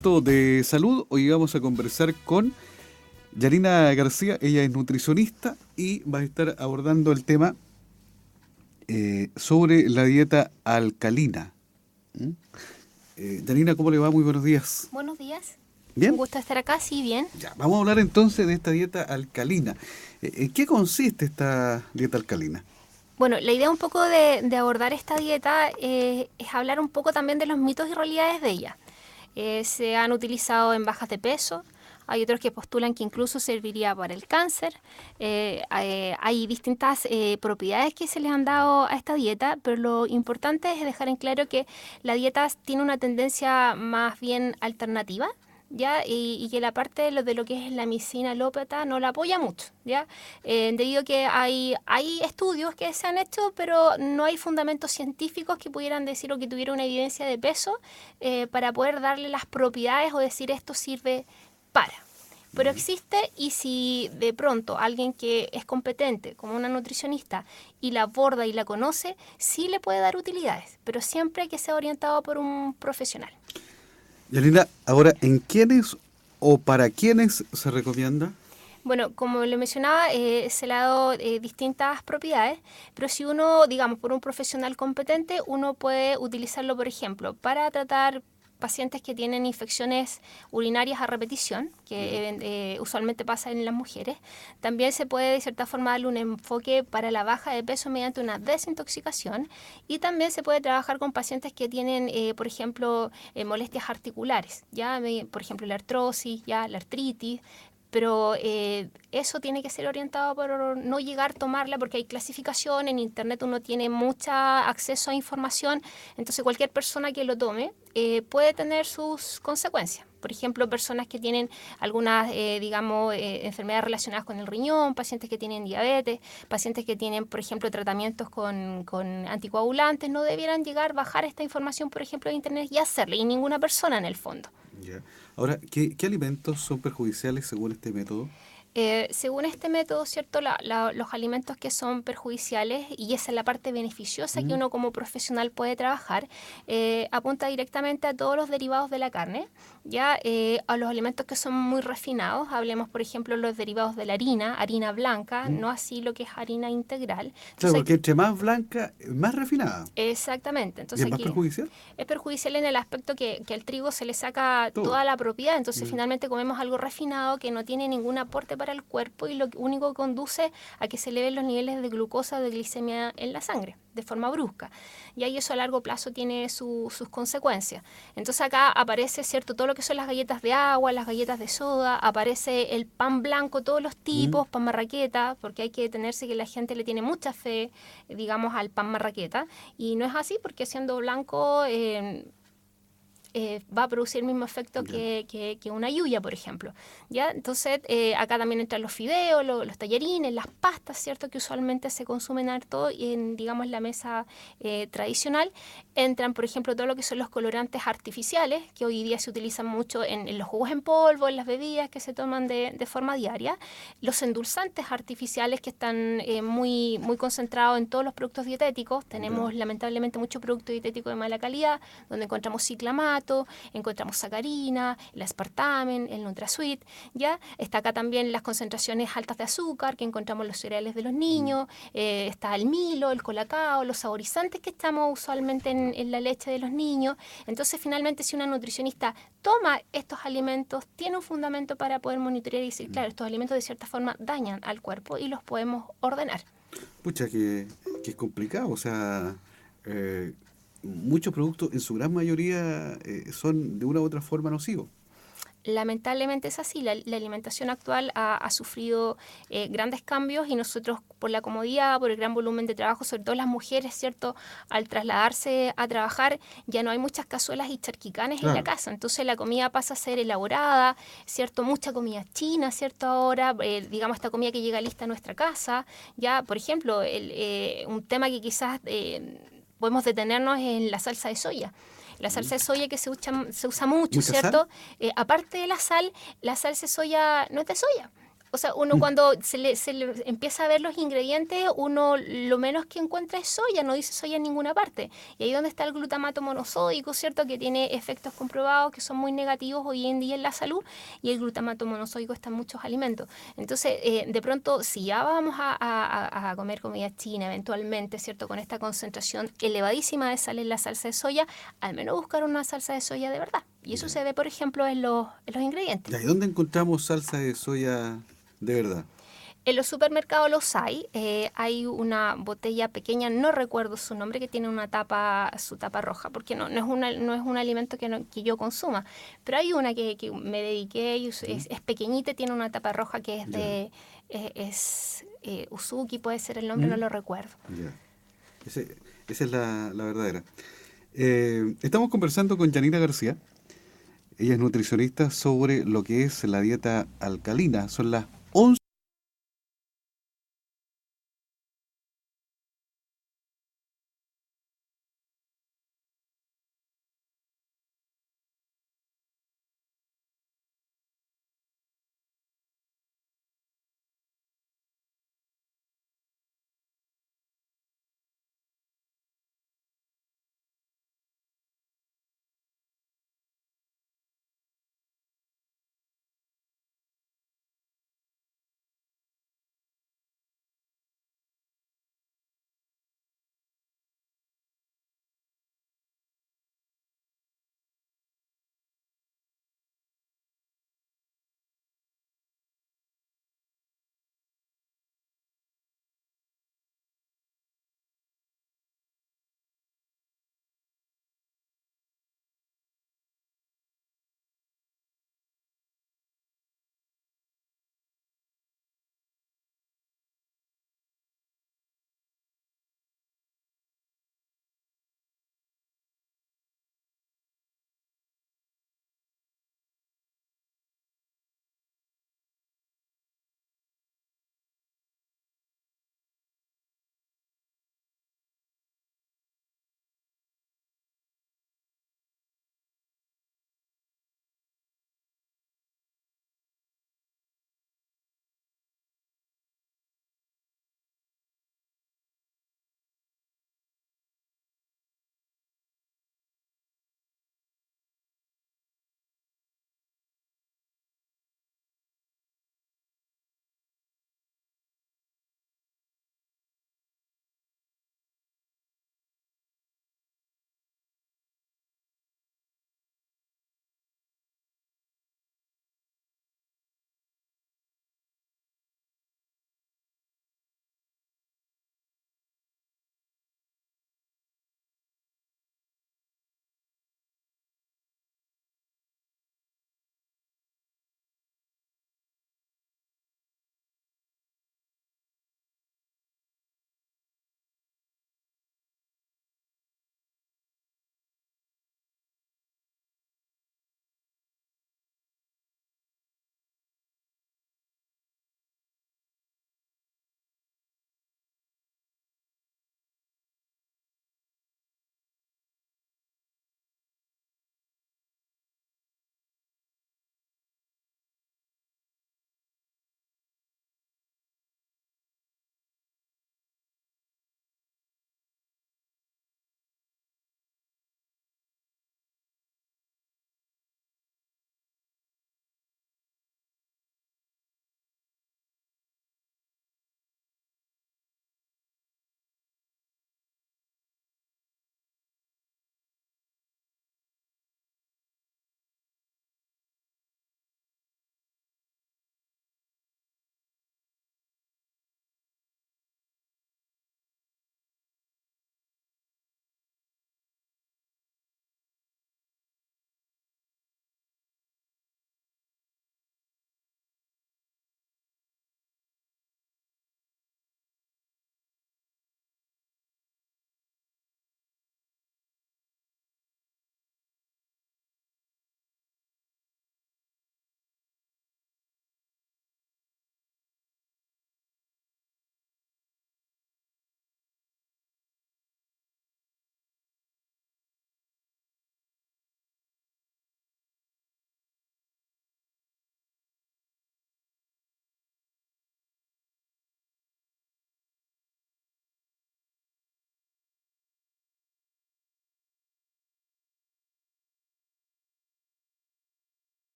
De salud. Hoy vamos a conversar con Yanina García. Ella es nutricionista y va a estar abordando el tema sobre la dieta alcalina. ¿Mm? Yanina, ¿cómo le va? Muy buenos días. Buenos días. Un ¿Bien? gusto estar acá, sí, bien. Ya, vamos a hablar entonces de esta dieta alcalina. ¿En qué consiste esta dieta alcalina? Bueno, la idea un poco de abordar esta dieta es hablar un poco también de los mitos y realidades de ella. Se han utilizado en bajas de peso, hay otros que postulan que incluso serviría para el cáncer. Hay distintas propiedades que se les han dado a esta dieta, pero lo importante es dejar en claro que la dieta tiene una tendencia más bien alternativa. ¿Ya? Y que la parte de lo que es la medicina alópata no la apoya mucho, ¿ya? Debido a que hay estudios que se han hecho, pero no hay fundamentos científicos que pudieran decir o que tuvieran una evidencia de peso para poder darle las propiedades o decir esto sirve para. Pero existe, y si de pronto alguien que es competente, como una nutricionista, y la aborda y la conoce, sí le puede dar utilidades, pero siempre que sea orientado por un profesional. Yanina, ahora, ¿en quiénes o para quiénes se recomienda? Bueno, como le mencionaba, se le ha dado distintas propiedades, pero si uno, digamos, por un profesional competente, uno puede utilizarlo, por ejemplo, para tratar pacientes que tienen infecciones urinarias a repetición, que usualmente pasa en las mujeres. También se puede, de cierta forma, darle un enfoque para la baja de peso mediante una desintoxicación. Y también se puede trabajar con pacientes que tienen, por ejemplo, molestias articulares, ¿ya? Por ejemplo, la artrosis, ¿ya? La artritis, pero eso tiene que ser orientado por no llegar a tomarla porque hay clasificación, en internet uno tiene mucho acceso a información, entonces cualquier persona que lo tome puede tener sus consecuencias. Por ejemplo, personas que tienen algunas, digamos, enfermedades relacionadas con el riñón, pacientes que tienen diabetes, pacientes que tienen, por ejemplo, tratamientos con anticoagulantes, no debieran llegar a bajar esta información, por ejemplo, de internet y hacerle, y ninguna persona en el fondo. Ya. Ahora, ¿qué alimentos son perjudiciales según este método? Según este método, ¿cierto? Los alimentos que son perjudiciales, y esa es la parte beneficiosa que ¿Mm? uno como profesional puede trabajar, apunta directamente a todos los derivados de la carne, ya a los alimentos que son muy refinados, hablemos por ejemplo los derivados de la harina blanca, ¿Mm? no así lo que es harina integral. Claro, Entonces porque aquí, entre más blanca, más refinada. exactamente, ¿Y es entonces más aquí perjudicial? es perjudicial en el aspecto que al trigo se le saca Todo. toda la propiedad, entonces Mm. finalmente comemos algo refinado que no tiene ningún aporte para el cuerpo y lo único que conduce a que se eleven los niveles de glucosa, de glicemia en la sangre de forma brusca. Y ahí eso a largo plazo tiene sus consecuencias. Entonces acá aparece, ¿cierto? Todo lo que son las galletas de agua, las galletas de soda, aparece el pan blanco, todos los Mm. tipos, pan marraqueta, porque hay que detenerse que la gente le tiene mucha fe, digamos, al pan marraqueta. Y no es así porque siendo blanco va a producir el mismo efecto Ya. que una yuya, por ejemplo. ¿Ya? Entonces, acá también entran los fideos, los tallarines, las pastas, ¿cierto? Que usualmente se consumen harto y en, digamos, la mesa tradicional. Entran, por ejemplo, todo lo que son los colorantes artificiales, que hoy día se utilizan mucho en los jugos en polvo, en las bebidas que se toman de forma diaria. Los endulzantes artificiales que están muy concentrados en todos los productos dietéticos. Ya. Tenemos, lamentablemente, mucho producto dietético de mala calidad, donde encontramos ciclamato, encontramos sacarina, el aspartamen, el NutraSweet, ¿ya? Está acá también las concentraciones altas de azúcar que encontramos en los cereales de los Mm. niños, está el Milo, el Colacao, los saborizantes que estamos usualmente en la leche de los niños. Entonces, finalmente, si una nutricionista toma estos alimentos, tiene un fundamento para poder monitorear y decir, Mm. claro, estos alimentos de cierta forma dañan al cuerpo y los podemos ordenar. Pucha, que es complicado. O sea, eh, muchos productos, en su gran mayoría, son de una u otra forma nocivos. Lamentablemente es así, la alimentación actual ha sufrido grandes cambios y nosotros por la comodidad, por el gran volumen de trabajo, sobre todo las mujeres, ¿cierto? Al trasladarse a trabajar ya no hay muchas cazuelas y charquicanes en la Claro. casa, entonces la comida pasa a ser elaborada, ¿cierto? Mucha comida china, ¿cierto? Ahora, digamos, esta comida que llega lista a nuestra casa, ya, por ejemplo, un tema que quizás podemos detenernos en la salsa de soya. La Mm. salsa de soya que se usa mucho, ¿Mucha sal? ¿cierto? Aparte de la sal de soya no es de soya. O sea, uno cuando se le empieza a ver los ingredientes, uno lo menos que encuentra es soya, no dice soya en ninguna parte. Y ahí donde está el glutamato monosódico, ¿cierto? Que tiene efectos comprobados que son muy negativos hoy en día en la salud, y el glutamato monosódico está en muchos alimentos. Entonces, de pronto, si ya vamos a comer comida china eventualmente, ¿cierto? Con esta concentración elevadísima de sal en la salsa de soya, al menos buscar una salsa de soya de verdad. Y eso Ya. se ve, por ejemplo, en los ingredientes. Ya, ¿y dónde encontramos salsa de soya de verdad? En los supermercados los hay. Hay una botella pequeña, no recuerdo su nombre, que tiene una tapa, su tapa roja, porque no es un alimento que yo consuma. Pero hay una que me dediqué y Ujú. es pequeñita y tiene una tapa roja que es Ya. Uzuki, puede ser el nombre, no ¿Mm? lo recuerdo. Ya. Esa es la verdadera. Estamos conversando con Janina García. Ella es nutricionista sobre lo que es la dieta alcalina. Son las 11.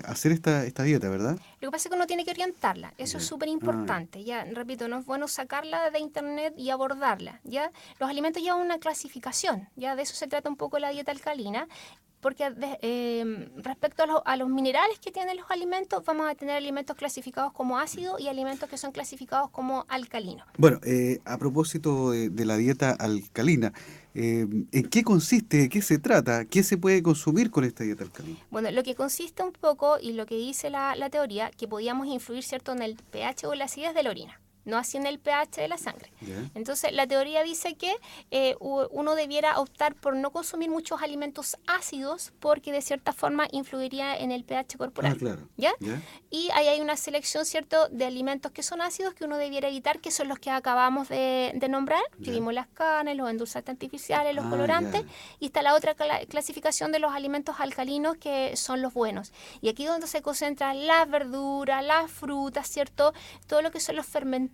hacer esta dieta, ¿verdad? Lo que pasa es que uno tiene que orientarla, eso es Ya. súper Ah, importante, ya, repito, no es bueno sacarla de internet y abordarla, ya. Los alimentos llevan una clasificación, ya, de eso se trata un poco la dieta alcalina, porque respecto a los minerales que tienen los alimentos, vamos a tener alimentos clasificados como ácidos y alimentos que son clasificados como alcalinos. bueno, a propósito de la dieta alcalina, ¿en qué consiste? ¿De qué se trata? ¿Qué se puede consumir con esta dieta alcalina? Bueno, lo que consiste un poco y lo que dice la teoría, que podíamos influir, ¿cierto?, en el pH o la acidez de la orina, no así en el pH de la sangre. ¿Ya? Entonces, la teoría dice que uno debiera optar por no consumir muchos alimentos ácidos porque de cierta forma influiría en el pH Ah, corporal. claro. ¿Ya? ¿Ya? Y ahí hay una selección, ¿cierto?, de alimentos que son ácidos que uno debiera evitar, que son los que acabamos de nombrar, que ¿Ya? vimos las carnes, los endulzantes artificiales, los Ah, colorantes, ya. y está la otra clasificación de los alimentos alcalinos que son los buenos. Y aquí donde se concentran las verduras, las frutas, ¿cierto? Todo lo que son los fermentados,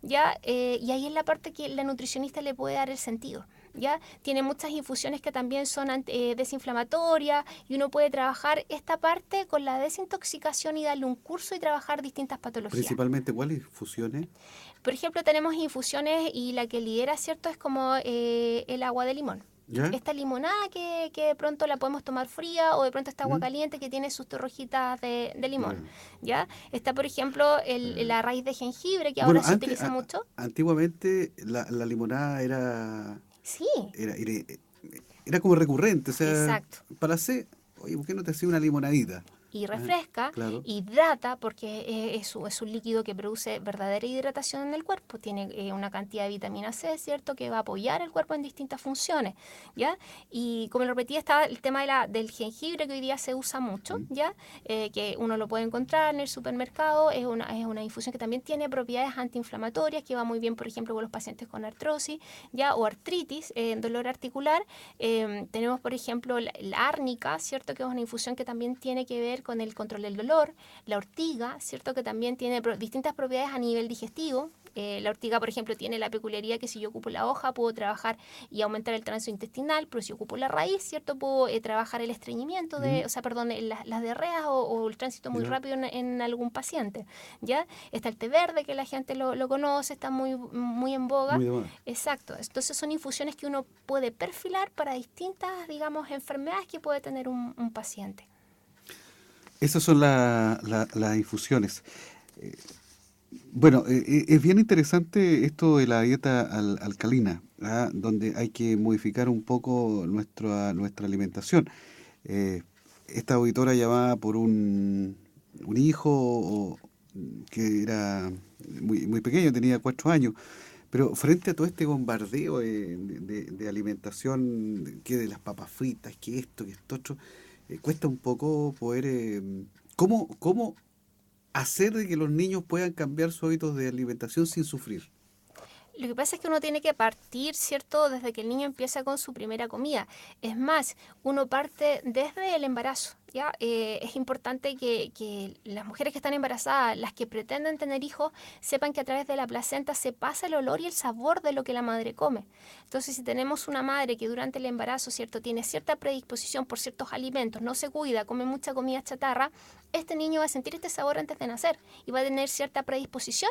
¿ya? Y ahí es la parte que la nutricionista le puede dar el sentido. ¿Ya? Tiene muchas infusiones que también son desinflamatorias y uno puede trabajar esta parte con la desintoxicación y darle un curso y trabajar distintas patologías. Principalmente, ¿cuáles fusiones? Por ejemplo, tenemos infusiones y la que lidera, ¿cierto?, es como el agua de limón. ¿Ya? Esta limonada que de pronto la podemos tomar fría o de pronto esta agua ¿Mm? caliente que tiene sus torrojitas de limón, Claro. ¿ya? Está, por ejemplo, Eh, la raíz de jengibre que bueno, ahora se utiliza mucho. antiguamente la limonada Sí, era, era, era como recurrente, o sea, exacto. para hacer, oye, ¿por qué no te hacía una limonadita? Y Ah, refresca, claro. hidrata, porque es un líquido que produce verdadera hidratación en el cuerpo. Tiene una cantidad de vitamina C, ¿cierto?, que va a apoyar al cuerpo en distintas funciones, ¿ya? Y como lo repetí, está el tema del jengibre, que hoy día se usa mucho, ¿Mm? ¿ya? Que uno lo puede encontrar en el supermercado. Es una infusión que también tiene propiedades antiinflamatorias, que va muy bien, por ejemplo, con los pacientes con artrosis, ¿ya? O artritis, dolor articular. Tenemos, por ejemplo, la árnica, ¿cierto?, que es una infusión que también tiene que ver con el control del dolor. La ortiga, ¿cierto?, que también tiene distintas propiedades a nivel digestivo. La ortiga, por ejemplo, tiene la peculiaridad que si yo ocupo la hoja puedo trabajar y aumentar el tránsito intestinal, pero si ocupo la raíz, ¿cierto?, puedo trabajar el estreñimiento, ¿Mm? o sea, perdón, las diarreas o el tránsito muy ¿Ya? rápido en algún paciente, ¿ya? Está el té verde, que la gente lo conoce, está muy en boga. Muy de moda. Exacto, entonces son infusiones que uno puede perfilar para distintas, digamos, enfermedades que puede tener un paciente. Esas son las infusiones. Eh, bueno, es bien interesante esto de la dieta alcalina, ¿ah? Donde hay que modificar un poco nuestra alimentación. Eh, Esta auditora llamaba por un hijo que era muy pequeño, tenía 4 años, pero frente a todo este bombardeo de alimentación, que de las papas fritas, que esto otro, cuesta un poco poder... ¿cómo hacer de que los niños puedan cambiar sus hábitos de alimentación sin sufrir? Lo que pasa es que uno tiene que partir, ¿cierto?, desde que el niño empieza con su primera comida. Es más, uno parte desde el embarazo, ¿ya? Es importante que las mujeres que están embarazadas, las que pretenden tener hijos, sepan que a través de la placenta se pasa el olor y el sabor de lo que la madre come. Entonces, si tenemos una madre que durante el embarazo, ¿cierto?, tiene cierta predisposición por ciertos alimentos, no se cuida, come mucha comida chatarra, este niño va a sentir este sabor antes de nacer y va a tener cierta predisposición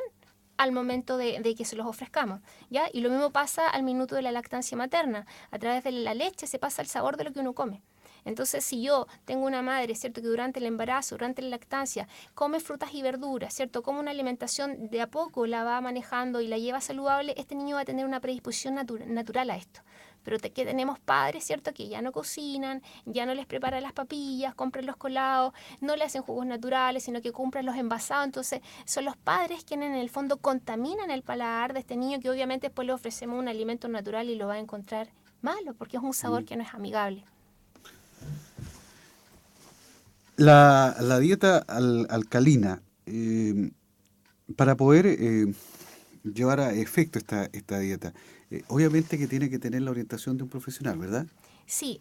al momento de que se los ofrezcamos, ¿ya? Y lo mismo pasa al minuto de la lactancia materna. A través de la leche se pasa el sabor de lo que uno come. Entonces, si yo tengo una madre, ¿cierto?, que durante el embarazo, durante la lactancia, come frutas y verduras, ¿cierto?, como una alimentación de a poco la va manejando y la lleva saludable, este niño va a tener una predisposición natural a esto. Pero que tenemos padres, ¿cierto?, que ya no cocinan, ya no les preparan las papillas, compran los colados, no le hacen jugos naturales, sino que compran los envasados. Entonces, son los padres quienes en el fondo contaminan el paladar de este niño, que obviamente después le ofrecemos un alimento natural y lo va a encontrar malo, porque es un sabor Mm. que no es amigable. La dieta alcalina, para poder llevar a efecto esta dieta, obviamente que tiene que tener la orientación de un profesional, ¿verdad? Sí,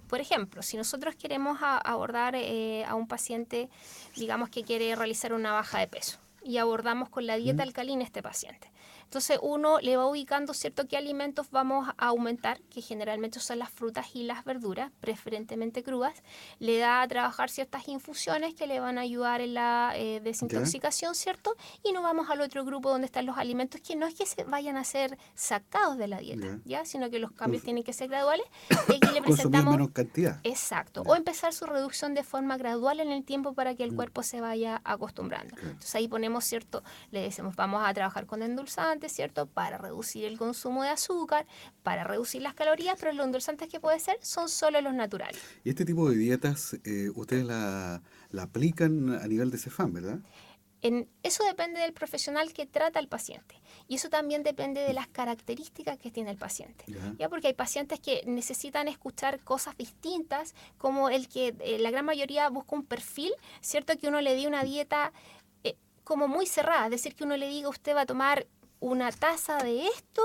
por ejemplo, si nosotros queremos abordar a un paciente, digamos que quiere realizar una baja de peso, y abordamos con la dieta alcalina a este paciente. Entonces uno le va ubicando, ¿cierto?, qué alimentos vamos a aumentar, que generalmente son las frutas y las verduras, preferentemente crudas. Le da a trabajar ciertas infusiones que le van a ayudar en la ¿Ya? desintoxicación, ¿cierto? Y nos vamos al otro grupo donde están los alimentos que no es que se vayan a ser sacados de la dieta, ¿Ya? ¿ya? Sino que los cambios Cons- tienen que ser graduales. Y aquí le consumir presentamos. menos cantidad. Exacto, o Ya, empezar su reducción de forma gradual en el tiempo para que el mm, cuerpo se vaya acostumbrando. claro. Entonces ahí ponemos, ¿cierto? Le decimos, vamos a trabajar con endulzantes, ¿cierto? Para reducir el consumo de azúcar, para reducir las calorías, pero los endulzantes que puede ser son solo los naturales. Y este tipo de dietas, ustedes la aplican a nivel de Cefam, ¿verdad? Eso depende del profesional que trata al paciente y eso también depende de las características que tiene el paciente. Ya, Ya porque hay pacientes que necesitan escuchar cosas distintas, como el que la gran mayoría busca un perfil, ¿cierto? Que uno le dé una dieta como muy cerrada, es decir, que uno le diga usted va a tomar una taza de esto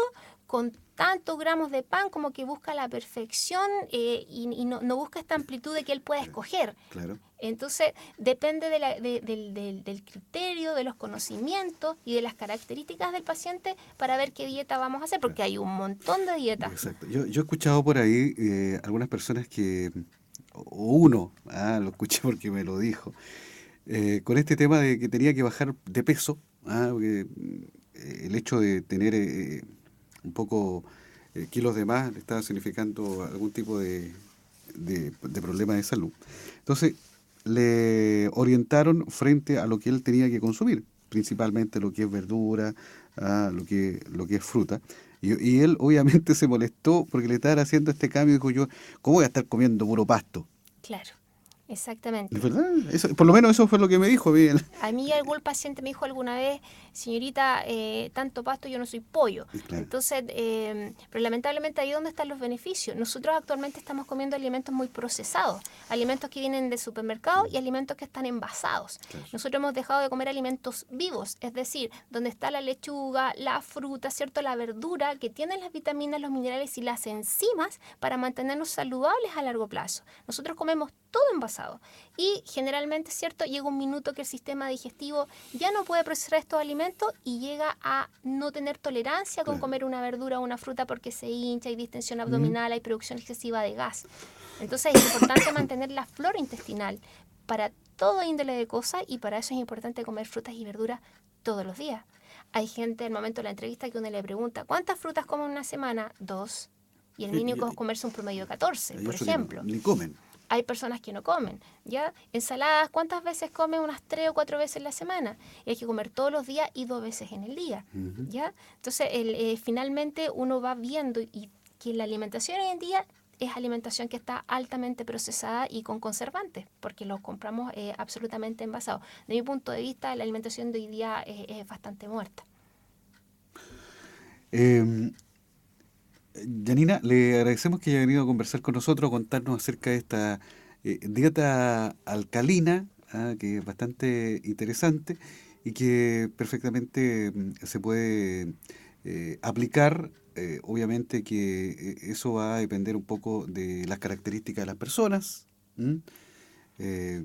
con tantos gramos de pan, como que busca la perfección y no busca esta amplitud de que él pueda escoger. claro. Entonces, depende del criterio, de los conocimientos y de las características del paciente para ver qué dieta vamos a hacer, Claro. porque hay un montón de dietas. Exacto. Yo he escuchado por ahí algunas personas o uno, lo escuché porque me lo dijo, con este tema de que tenía que bajar de peso, porque el hecho de tener un poco kilos de más le estaba significando algún tipo de problema de salud. Entonces, le orientaron frente a lo que él tenía que consumir, principalmente lo que es verdura, lo que es fruta. Y él obviamente se molestó porque le estaban haciendo este cambio y dijo yo, ¿cómo voy a estar comiendo puro pasto? Claro, ¿Es exactamente. verdad? Por lo menos eso fue lo que me dijo. Bien. A mí algún paciente me dijo alguna vez, señorita, tanto pasto yo no soy pollo. Claro, Entonces, pero lamentablemente ahí es donde están los beneficios. Nosotros actualmente estamos comiendo alimentos muy procesados, alimentos que vienen del supermercado y alimentos que están envasados. claro. Nosotros hemos dejado de comer alimentos vivos, es decir, donde está la lechuga, la fruta, ¿cierto? La verdura, que tienen las vitaminas, los minerales y las enzimas para mantenernos saludables a largo plazo. Nosotros comemos todo envasado y generalmente, ¿cierto? Llega un minuto que el sistema digestivo ya no puede procesar estos alimentos y llega a no tener tolerancia con Claro. comer una verdura o una fruta porque se hincha, hay distensión Mm. abdominal, hay producción excesiva de gas. Entonces es importante mantener la flora intestinal para todo índole de cosas y para eso es importante comer frutas y verduras todos los días. Hay gente al momento de la entrevista que uno le pregunta, ¿cuántas frutas come en una semana? 2. Y el Y, mínimo y- es comerse un promedio de 14, hay por otros que ejemplo. ni comen. Hay personas que no comen, ¿ya? Ensaladas, ¿cuántas veces comen? Unas 3 o 4 veces en la semana. Y hay que comer todos los días y 2 veces en el día, Ujú. ¿ya? Entonces, finalmente uno va viendo y que la alimentación hoy en día es alimentación que está altamente procesada y con conservantes, porque los compramos absolutamente envasados. De mi punto de vista, la alimentación de hoy día es bastante muerta. Eh, Janina, le agradecemos que haya venido a conversar con nosotros, a contarnos acerca de esta dieta alcalina, que es bastante interesante y que perfectamente se puede aplicar. Obviamente que eso va a depender un poco de las características de las personas. ¿M? Eh,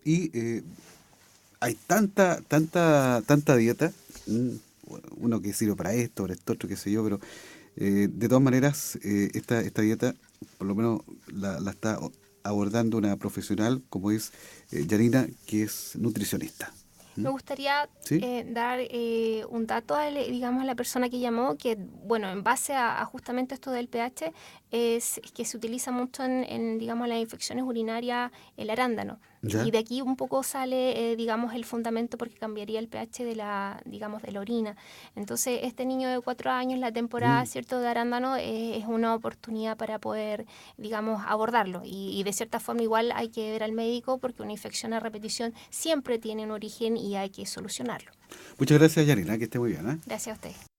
y hay tanta dieta, uno que sirve para esto otro, qué sé yo, pero de todas maneras, esta dieta, por lo menos la está abordando una profesional como es Yanina, que es nutricionista. ¿Mm? Me gustaría ¿Sí? dar un dato digamos, a la persona que llamó, que, bueno, en base a justamente esto del pH, es que se utiliza mucho digamos, las infecciones urinarias el arándano. Y ¿Ya? de aquí un poco sale, digamos, el fundamento porque cambiaría el pH digamos, de la orina. Entonces, este niño de 4 años, la temporada, Mm. ¿cierto?, de arándano es una oportunidad para poder, digamos, abordarlo. Y de cierta forma igual hay que ver al médico porque una infección a repetición siempre tiene un origen y hay que solucionarlo. Muchas gracias, Yanina, que esté muy bien. ¿Eh? Gracias a usted.